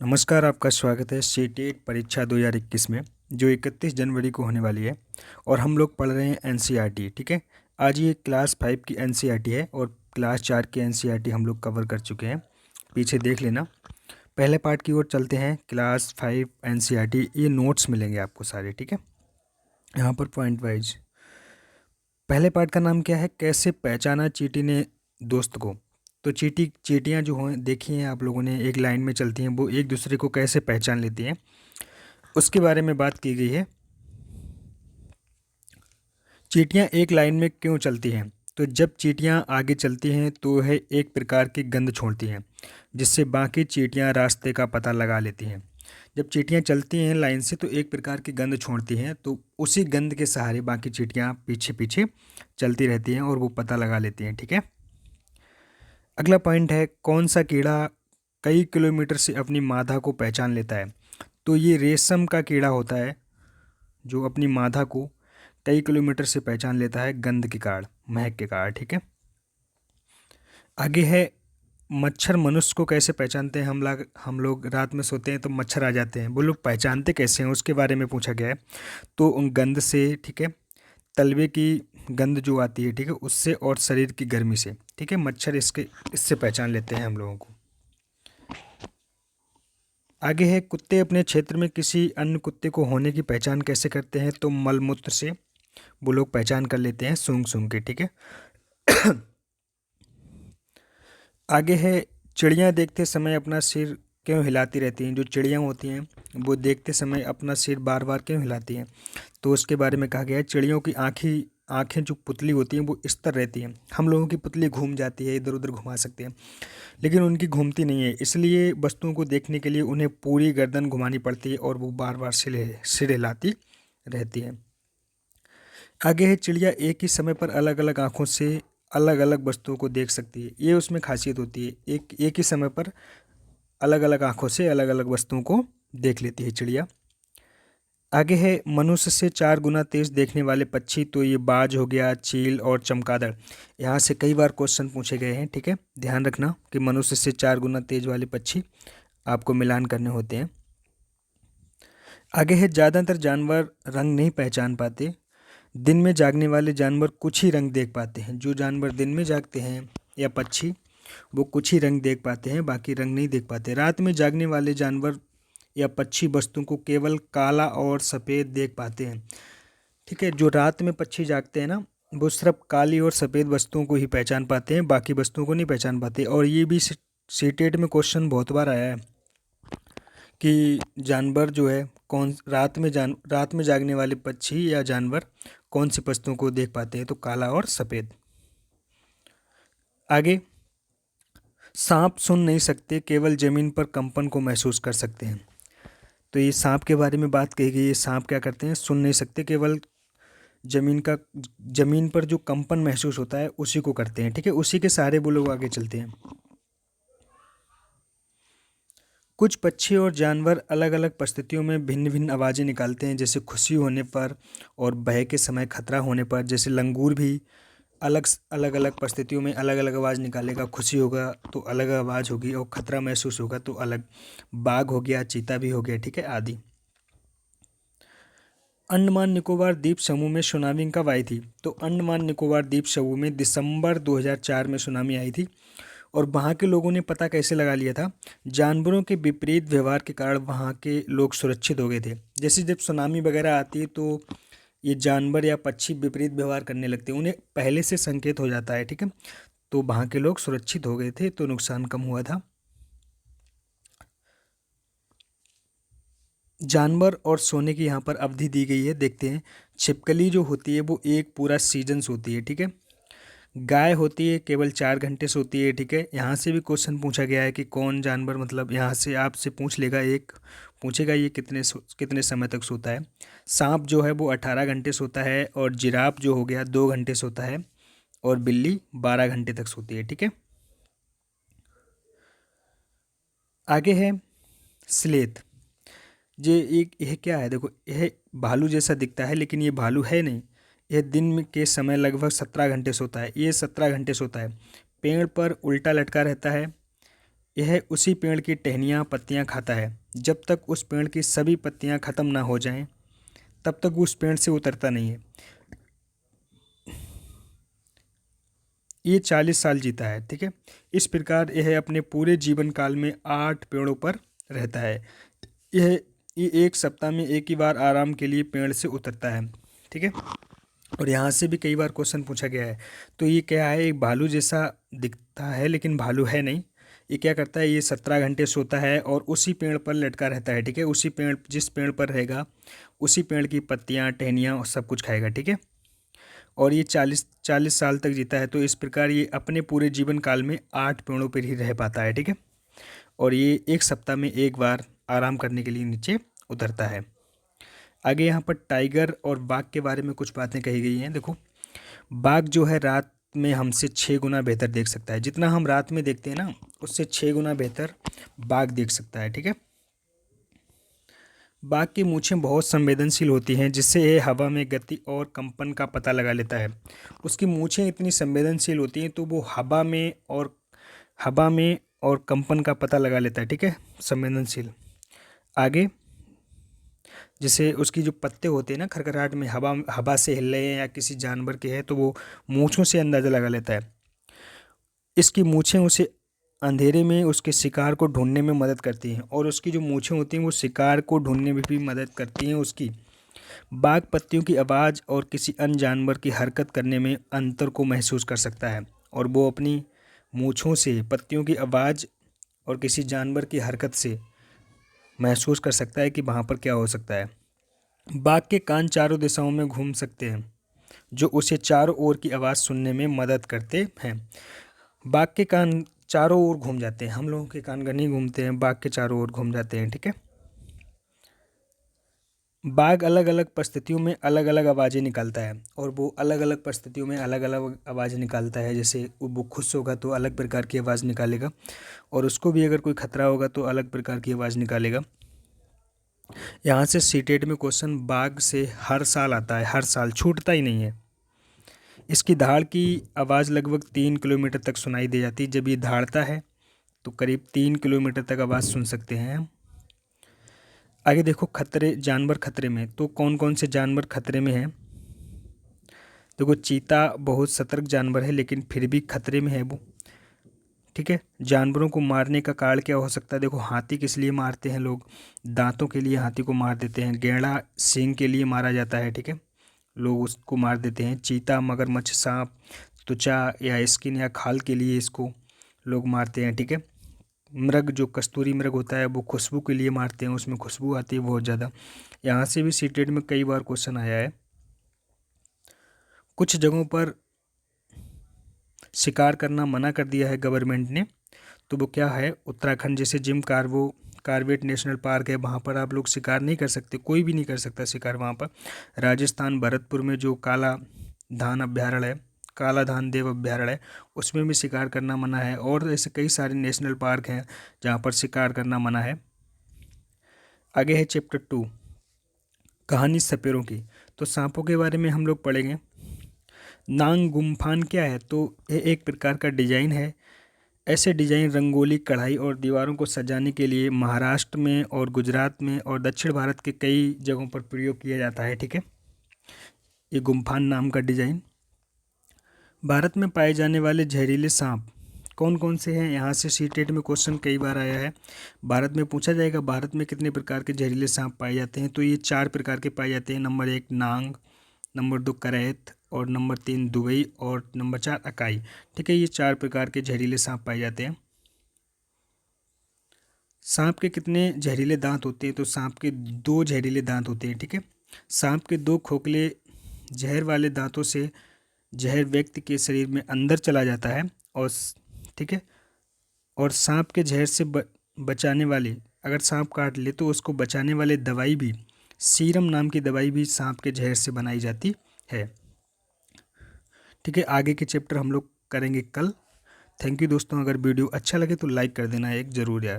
नमस्कार, आपका स्वागत है सीटेट परीक्षा 2021 में जो 31 जनवरी को होने वाली है। और हम लोग पढ़ रहे हैं एनसीईआरटी। ठीक है, आज ये क्लास 5 की एनसीईआरटी है और क्लास 4 की एनसीईआरटी हम लोग कवर कर चुके हैं। पीछे देख लेना। पहले पार्ट की ओर चलते हैं। क्लास 5 एनसीईआरटी, ये नोट्स मिलेंगे आपको सारे। ठीक है, यहाँ पर पॉइंट वाइज। पहले पार्ट का नाम क्या है? कैसे पहचाना चींटी ने दोस्त को। तो चींटियाँ जो हैं देखी हैं आप लोगों ने, एक लाइन में चलती हैं, वो एक दूसरे को कैसे पहचान लेती हैं उसके बारे में बात की गई है। चींटियाँ एक लाइन में क्यों चलती हैं? तो जब चींटियाँ आगे चलती हैं तो वह एक प्रकार की गंध छोड़ती हैं जिससे बाकी चींटियाँ रास्ते का पता लगा लेती हैं। जब चींटियाँ चलती हैं लाइन से तो एक प्रकार की गंध छोड़ती हैं, तो उसी गंध के सहारे बाकी चींटियाँ पीछे पीछे चलती रहती हैं और वो पता लगा लेती हैं। ठीक है, अगला पॉइंट है, कौन सा कीड़ा कई किलोमीटर से अपनी मादा को पहचान लेता है? तो ये रेशम का कीड़ा होता है जो अपनी मादा को कई किलोमीटर से पहचान लेता है गंध के कारण, महक के कारण। ठीक है, आगे है, मच्छर मनुष्य को कैसे पहचानते हैं? हम लोग रात में सोते हैं तो मच्छर आ जाते हैं, वो लोग पहचानते कैसे हैं उसके बारे में पूछा गया है। तो उन गंध से, ठीक है, तलवे की गंध जो आती है, ठीक है, उससे, और शरीर की गर्मी से। ठीक है, मच्छर इससे पहचान लेते हैं हम लोगों को। आगे है, कुत्ते अपने क्षेत्र में किसी अन्य कुत्ते को होने की पहचान कैसे करते हैं? तो मलमूत्र से वो लोग पहचान कर लेते हैं, सूंघ सूंघ के। ठीक है, आगे है, चिड़ियाँ देखते समय अपना सिर क्यों हिलाती रहती हैं? जो चिड़ियाँ होती हैं वो देखते समय अपना सिर बार बार क्यों हिलाती हैं? तो उसके बारे में कहा गया है, चिड़ियों की आँखें जो पुतली होती हैं वो इस तरह रहती हैं। हम लोगों की पुतली घूम जाती है, इधर उधर घुमा सकते हैं, लेकिन उनकी घूमती नहीं है। इसलिए वस्तुओं को देखने के लिए उन्हें पूरी गर्दन घुमानी पड़ती है और वो बार बार सिर हिलाती रहती है। आगे है, चिड़िया एक ही समय पर अलग अलग आँखों से अलग अलग वस्तुओं को देख सकती है। ये उसमें खासियत होती है, एक ही समय पर अलग अलग आँखों से अलग अलग वस्तुओं को देख लेती है चिड़िया। आगे है, मनुष्य से 4 गुना तेज देखने वाले पक्षी। तो ये बाज हो गया, चील और चमगादड़। यहाँ से कई बार क्वेश्चन पूछे गए हैं। ठीक है, ध्यान रखना कि मनुष्य से 4 गुना तेज वाले पक्षी आपको मिलान करने होते हैं। आगे है, ज़्यादातर जानवर रंग नहीं पहचान पाते। दिन में जागने वाले जानवर कुछ ही रंग देख पाते हैं। जो जानवर दिन में जागते हैं या पक्षी, वो कुछ ही रंग देख पाते हैं, बाकी रंग नहीं देख पाते। रात में जागने वाले जानवर या पक्षी वस्तुओं को केवल काला और सफ़ेद देख पाते हैं। ठीक है, जो रात में पक्षी जागते हैं ना, वो सिर्फ काली और सफ़ेद वस्तुओं को ही पहचान पाते हैं, बाकी वस्तुओं को नहीं पहचान पाते। और ये भी सीटेट में क्वेश्चन बहुत बार आया है कि जानवर जो है कौन रात में जागने वाले पक्षी या जानवर कौन सी वस्तुओं को देख पाते हैं? तो काला और सफ़ेद। आगे, सांप सुन नहीं सकते, केवल ज़मीन पर कंपन को महसूस कर सकते हैं। तो ये सांप के बारे में बात कही गई है। सांप क्या करते हैं? सुन नहीं सकते, केवल ज़मीन पर जो कंपन महसूस होता है उसी को करते हैं। ठीक है, उसी के सहारे वो लोग आगे चलते हैं। कुछ पक्षी और जानवर अलग अलग परिस्थितियों में भिन्न भिन्न आवाज़ें निकालते हैं, जैसे खुशी होने पर और भय के समय खतरा होने पर। जैसे लंगूर भी अलग अलग अलग परिस्थितियों में अलग अलग आवाज़ निकालेगा। खुशी होगा तो अलग आवाज़ होगी और खतरा महसूस होगा तो अलग। बाघ हो गया, चीता भी हो गया, ठीक है, आदि। अंडमान निकोबार द्वीप समूह में सुनामी कब आई थी? तो अंडमान निकोबार द्वीप समूह में दिसंबर 2004 में सुनामी आई थी। और वहाँ के लोगों ने पता कैसे लगा लिया था? जानवरों के विपरीत व्यवहार के कारण वहाँ के लोग सुरक्षित हो गए थे। जैसे जब सुनामी वगैरह आती है तो ये जानवर या पक्षी विपरीत व्यवहार करने लगते हैं, उन्हें पहले से संकेत हो जाता है। ठीक है, तो वहाँ के लोग सुरक्षित हो गए थे, तो नुकसान कम हुआ था। जानवर और सोने की यहाँ पर अवधि दी गई है, देखते हैं। छिपकली जो होती है वो एक पूरा सीजन सोती है। ठीक है, गाय होती है केवल 4 घंटे सोती है। ठीक है, यहाँ से भी क्वेश्चन पूछा गया है कि कौन जानवर, मतलब यहाँ से आपसे पूछ लेगा, एक पूछेगा ये कितने समय तक सोता है। सांप जो है वो 18 घंटे सोता है, और जिराफ जो हो गया 2 घंटे सोता है, और बिल्ली 12 घंटे तक सोती है। ठीक है, आगे है स्लेथ। ये एक, यह क्या है? देखो, यह भालू जैसा दिखता है लेकिन ये भालू है नहीं। यह दिन के समय लगभग 17 घंटे सोता है। ये 17 घंटे सोता है, पेड़ पर उल्टा लटका रहता है, यह उसी पेड़ की टहनियाँ पत्तियाँ खाता है। जब तक उस पेड़ की सभी पत्तियाँ खत्म ना हो जाएं, तब तक वो उस पेड़ से उतरता नहीं है। ये 40 साल जीता है, ठीक है। इस प्रकार यह अपने पूरे जीवन काल में 8 पेड़ों पर रहता है। यह ये एक सप्ताह में एक ही बार आराम के लिए पेड़ से उतरता है, ठीक है। और यहाँ से भी कई बार क्वेश्चन पूछा गया है। तो ये क्या है, एक भालू जैसा दिखता है लेकिन भालू है नहीं। ये क्या करता है, ये 17 घंटे सोता है और उसी पेड़ पर लटका रहता है, ठीक है। उसी पेड़, जिस पेड़ पर रहेगा उसी पेड़ की पत्तियाँ टहनियाँ और सब कुछ खाएगा, ठीक है। और ये 40 साल तक जीता है। तो इस प्रकार ये अपने पूरे जीवन काल में 8 पेड़ों पर ही रह पाता है, ठीक है। और ये एक सप्ताह में एक बार आराम करने के लिए नीचे उतरता है। आगे यहाँ पर टाइगर और बाघ के बारे में कुछ बातें कही गई हैं। देखो, बाघ जो है रात में हमसे 6 गुना बेहतर देख सकता है। जितना हम रात में देखते हैं ना, उससे 6 गुना बेहतर बाघ देख सकता है, ठीक है। बाघ की मूछें बहुत संवेदनशील होती हैं, जिससे ये हवा में गति और कंपन का पता लगा लेता है। उसकी मूछें इतनी संवेदनशील होती हैं तो वो हवा में और कंपन का पता लगा लेता है, ठीक है, संवेदनशील। आगे, जैसे उसकी जो पत्ते होते हैं ना, खरखराहट में हवा से हिल रहे हैं या किसी जानवर के हैं, तो वो मूँछों से अंदाज़ा लगा लेता है। इसकी मूँछें उसे अंधेरे में उसके शिकार को ढूंढने में मदद करती हैं, और उसकी जो मूँछें होती हैं वो शिकार को ढूंढने में भी मदद करती हैं उसकी। बाघ पत्तियों की आवाज़ और किसी अन्य जानवर की हरकत करने में अंतर को महसूस कर सकता है, और वो अपनी मूँछों से पत्तियों की आवाज़ और किसी जानवर की हरकत से महसूस कर सकता है कि वहाँ पर क्या हो सकता है। बाघ के कान चारों दिशाओं में घूम सकते हैं, जो उसे चारों ओर की आवाज़ सुनने में मदद करते हैं। बाघ के कान चारों ओर घूम जाते हैं, हम लोगों के कान नहीं घूमते हैं, बाघ के चारों ओर घूम जाते हैं, ठीक है। बाघ अलग अलग परिस्थितियों में अलग अलग आवाज़ें निकालता है, और वो अलग अलग परिस्थितियों में अलग अलग आवाज़ें निकालता है। जैसे वो खुश होगा तो अलग प्रकार की आवाज़ निकालेगा, और उसको भी अगर कोई खतरा होगा तो अलग प्रकार की आवाज़ निकालेगा। यहाँ से सीटेट में क्वेश्चन बाघ से हर साल आता है, हर साल छूटता ही नहीं है। इसकी दहाड़ की आवाज़ लगभग 3 किलोमीटर तक सुनाई दे जाती है। जब ये दहाड़ता है तो करीब 3 किलोमीटर तक आवाज़ सुन सकते हैं हम। आगे देखो, जानवर खतरे में, तो कौन कौन से जानवर खतरे में हैं। देखो, चीता बहुत सतर्क जानवर है लेकिन फिर भी खतरे में है वो, ठीक है। जानवरों को मारने का कारण क्या हो सकता है। देखो, हाथी किस लिए मारते हैं लोग, दांतों के लिए हाथी को मार देते हैं। गैंडा सींग के लिए मारा जाता है, ठीक है, लोग उसको मार देते हैं। चीता, मगरमच्छ, सांप त्वचा या स्किन या खाल के लिए इसको लोग मारते हैं, ठीक है। मृग, जो कस्तूरी मृग होता है, वो खुशबू के लिए मारते हैं, उसमें खुशबू आती है बहुत ज़्यादा। यहाँ से भी सीटेट में कई बार क्वेश्चन आया है। कुछ जगहों पर शिकार करना मना कर दिया है गवर्नमेंट ने, तो वो क्या है, उत्तराखंड जैसे जिम कार्बेट नेशनल पार्क है, वहाँ पर आप लोग शिकार नहीं कर सकते, कोई भी नहीं कर सकता शिकार वहाँ पर। राजस्थान भरतपुर में जो काला धान देव अभ्यारण्य है, उसमें भी शिकार करना मना है। और ऐसे कई सारे नेशनल पार्क हैं जहाँ पर शिकार करना मना है। आगे है चैप्टर 2, कहानी सपेरों की। तो सांपों के बारे में हम लोग पढ़ेंगे। नांग गुम्फान क्या है, तो ये एक प्रकार का डिजाइन है। ऐसे डिजाइन रंगोली, कढ़ाई और दीवारों को सजाने के लिए महाराष्ट्र में और गुजरात में और दक्षिण भारत के कई जगहों पर प्रयोग किया जाता है, ठीक है। ये गुम्फान नाम का डिजाइन। भारत में पाए जाने वाले जहरीले सांप कौन कौन से हैं, यहाँ से सीटेट में क्वेश्चन कई बार आया है। भारत में पूछा जाएगा भारत में कितने प्रकार के जहरीले सांप पाए जाते हैं, तो ये 4 प्रकार के पाए जाते हैं। नंबर 1 नांग, नंबर 2 करैत, और नंबर 3 दुबई, और नंबर 4 अकाई, ठीक है। ये 4 प्रकार के जहरीले सांप पाए जाते हैं। सांप के कितने जहरीले दांत होते हैं, तो सांप के 2 जहरीले दांत होते हैं, ठीक है। सांप के 2 खोखले जहर वाले दांतों से जहर व्यक्ति के शरीर में अंदर चला जाता है, और ठीक है। और सांप के जहर से बचाने वाले, अगर सांप काट ले तो उसको बचाने वाले दवाई भी, सीरम नाम की दवाई भी सांप के जहर से बनाई जाती है, ठीक है। आगे के चैप्टर हम लोग करेंगे कल। थैंक यू दोस्तों, अगर वीडियो अच्छा लगे तो लाइक कर देना एक ज़रूर यार।